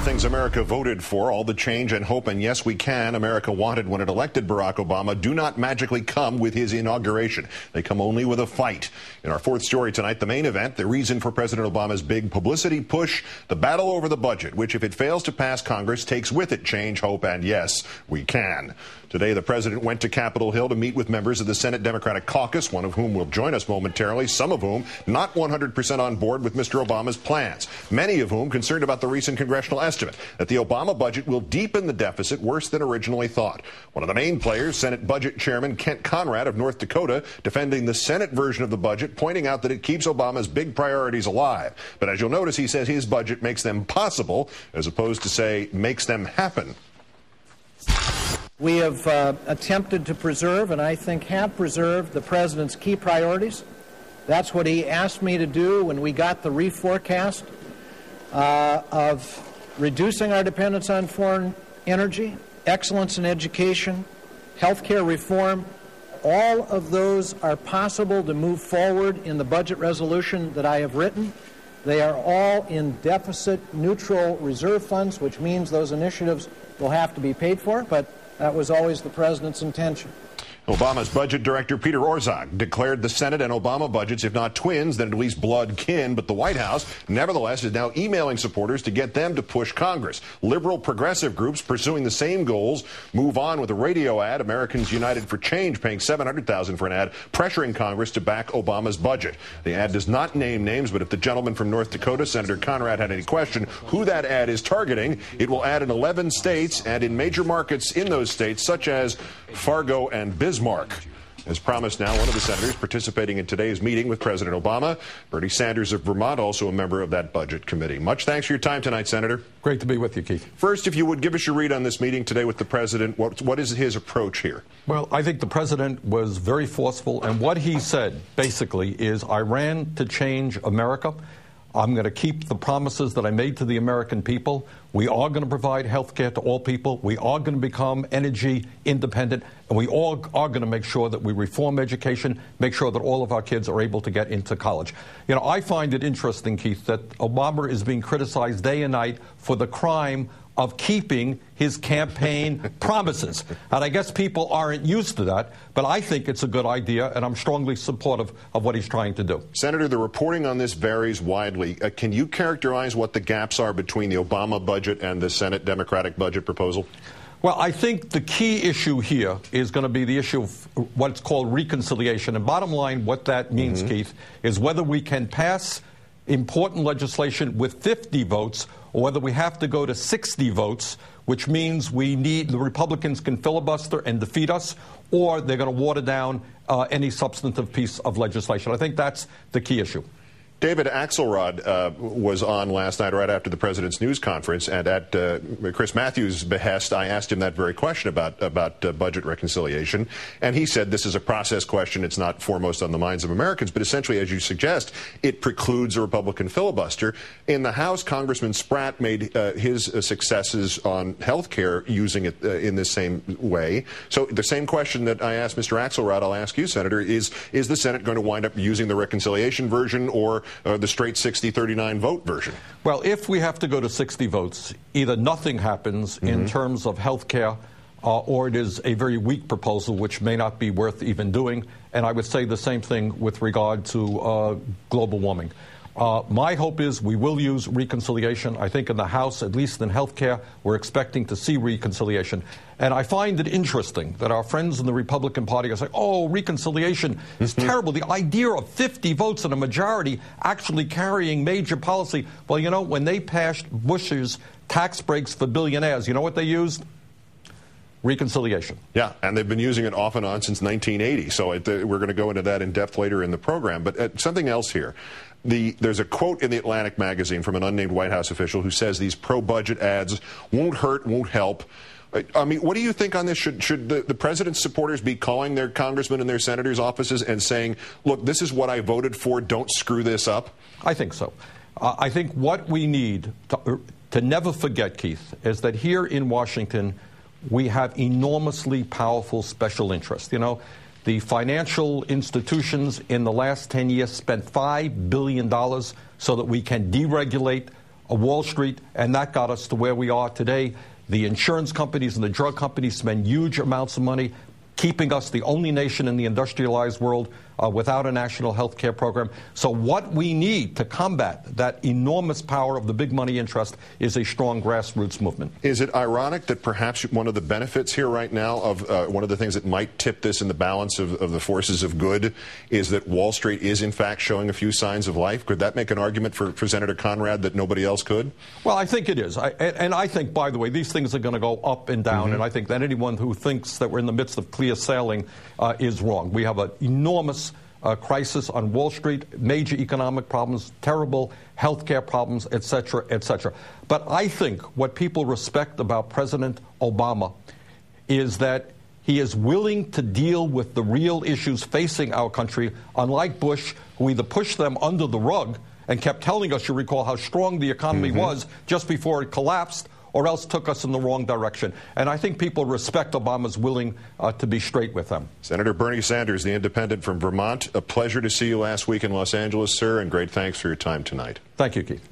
things America voted for, all the change and hope and yes we can America wanted when it elected Barack Obama, do not magically come with his inauguration. They come only with a fight. In our fourth story tonight, the main event, the reason for President Obama's big publicity push, the battle over the budget, which if it fails to pass Congress, takes with it change, hope, and yes, we can. Today, the president went to Capitol Hill to meet with members of the Senate Democratic Caucus, one of whom will join us momentarily, some of whom not 100% on board with Mr. Obama's plans, many of whom concerned about the recent congressional estimate that the Obama budget will deepen the deficit worse than originally thought. One of the main players, Senate Budget Chairman Kent Conrad of North Dakota, defending the Senate version of the budget, pointing out that it keeps Obama's big priorities alive. But as you'll notice, he says his budget makes them possible, as opposed to, say, makes them happen. We have attempted to preserve, and I think have preserved, the president's key priorities. That's what he asked me to do when we got the reforecast of reducing our dependence on foreign energy, excellence in education, health care reform. All of those are possible to move forward in the budget resolution that I have written. They are all in deficit-neutral reserve funds, which means those initiatives will have to be paid for, but that was always the president's intention. Obama's budget director, Peter Orszag, declared the Senate and Obama budgets, if not twins, then at least blood kin. But the White House, nevertheless, is now emailing supporters to get them to push Congress. Liberal progressive groups pursuing the same goals move on with a radio ad, Americans United for Change paying $700,000 for an ad, pressuring Congress to back Obama's budget. The ad does not name names, but if the gentleman from North Dakota, Senator Conrad, had any question who that ad is targeting, it will add in 11 states and in major markets in those states, such as Fargo and Bismarck. As promised now, one of the senators participating in today's meeting with President Obama, Bernie Sanders of Vermont, also a member of that budget committee. Much thanks for your time tonight, Senator. Great to be with you, Keith. First, if you would give us your read on this meeting today with the president, what is his approach here? Well, I think the president was very forceful, and what he said basically is, I ran to change America. I'm going to keep the promises that I made to the American people. We are going to provide health care to all people. We are going to become energy independent. And we all are going to make sure that we reform education, make sure that all of our kids are able to get into college. You know, I find it interesting, Keith, that Obama is being criticized day and night for the crime of keeping his campaign promises. And I guess people aren't used to that, but I think it's a good idea, and I'm strongly supportive of what he's trying to do. Senator, the reporting on this varies widely. Can you characterize what the gaps are between the Obama budget and the Senate Democratic budget proposal? Well, I think the key issue here is going to be the issue of what's called reconciliation. And bottom line, what that means, Keith, is whether we can pass important legislation with 50 votes or whether we have to go to 60 votes, which means the Republicans can filibuster and defeat us, or they're going to water down any substantive piece of legislation. I think that's the key issue. David Axelrod was on last night right after the president's news conference, and at Chris Matthews' behest, I asked him that very question about budget reconciliation, and he said this is a process question. It's not foremost on the minds of Americans, but essentially, as you suggest, it precludes a Republican filibuster. In the House, Congressman Spratt made his successes on health care using it in this same way. So the same question that I asked Mr. Axelrod, I'll ask you, Senator, is the Senate going to wind up using the reconciliation version or the straight 60-39 vote version? Well, if we have to go to 60 votes, either nothing happens in terms of health care or it is a very weak proposal, which may not be worth even doing. And I would say the same thing with regard to global warming. My hope is we will use reconciliation. I think in the House, at least in health care, we're expecting to see reconciliation. And I find it interesting that our friends in the Republican Party are saying, oh, reconciliation is terrible. The idea of 50 votes and a majority actually carrying major policy. Well, you know, when they passed Bush's tax breaks for billionaires, you know what they used? Reconciliation. Yeah, and they've been using it off and on since 1980. So we're going to go into that in depth later in the program. But something else here. There's a quote in the Atlantic magazine from an unnamed White House official who says these pro-budget ads won't hurt, won't help. I mean, what do you think on this? Should the president's supporters be calling their congressmen and their senators' offices and saying, look, this is what I voted for, don't screw this up? I think so. I think what we need to never forget, Keith, is that here in Washington, we have enormously powerful special interests. You know, the financial institutions in the last 10 years spent $5 billion so that we can deregulate Wall Street, and that got us to where we are today. The insurance companies and the drug companies spend huge amounts of money keeping us the only nation in the industrialized world without a national health care program. So what we need to combat that enormous power of the big money interest is a strong grassroots movement. Is it ironic that perhaps one of the benefits here right now of one of the things that might tip this in the balance of the forces of good is that Wall Street is in fact showing a few signs of life? Could that make an argument for Senator Conrad that nobody else could? Well, I think it is. And I think, by the way, these things are going to go up and down, and I think that anyone who thinks that we're in the midst of clear sailing is wrong. We have an enormous crisis on Wall Street, major economic problems, terrible health care problems, et cetera, et cetera. But I think what people respect about President Obama is that he is willing to deal with the real issues facing our country, unlike Bush, who either pushed them under the rug and kept telling us, you recall, how strong the economy was just before it collapsed, or else took us in the wrong direction. And I think people respect Obama's willing to be straight with them. Senator Bernie Sanders, the independent from Vermont, a pleasure to see you last week in Los Angeles, sir, and great thanks for your time tonight. Thank you, Keith.